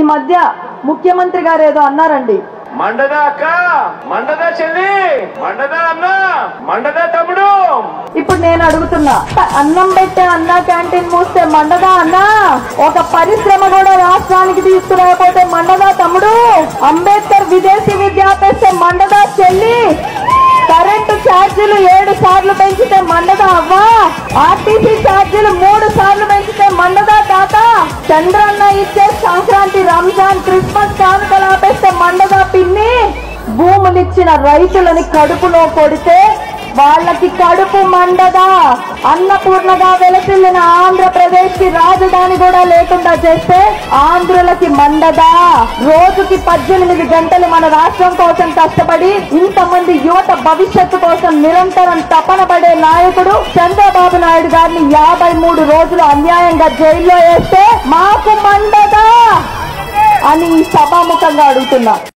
ఈ మధ్య ముఖ్యమంత్రి గారు ఏదో అన్నారండి, మండదా అక్క, మండదా చెల్లి, మండదా అన్న, మండదా తమ్ముడు. ఇప్పుడు నేను అడుగుతున్నా, అన్నం పెట్టే అన్న క్యాంటీన్ మూస్తే మండదా అన్న, ఒక పరిశ్రమ కూడా రాష్ట్రానికి తీసుకురాకపోతే మండదా తమ్ముడు, అంబేద్కర్ విదేశీ విద్య ఆపేస్తే మండదా చెల్లి, కరెంటు ఛార్జీలు 7 సార్లు పెంచితే మండదా అవ్వా, ఆర్టీసీ ఛార్జీలు 3 సార్లు పెంచితే మండదా తాత, చంద్రన్న ఇచ్చే సంక్రాంతి, రంజాన్, క్రిస్మస్ కానుకలు ఆపేస్తే మండదా పిన్ని, భూములిచ్చిన రైతులని కడుపులో కొడితే వాళ్ళకి కడుపు మండదా, అన్నపూర్ణగా వెలసిల్లిన ఆంధ్రప్రదేశ్ కి రాజధాని కూడా లేకుండా చేస్తే ఆంధ్రులకి మండదా, రోజుకి 18 గంటలు మన రాష్ట్రం కోసం కష్టపడి ఇంతమంది యువత భవిష్యత్తు కోసం నిరంతరం తపన పడే నాయకుడు చంద్రబాబు నాయుడు గారిని 53 రోజులు అన్యాయంగా జైల్లో వేస్తే మాకు మండదా అని సభాముఖంగా అడుగుతున్నా.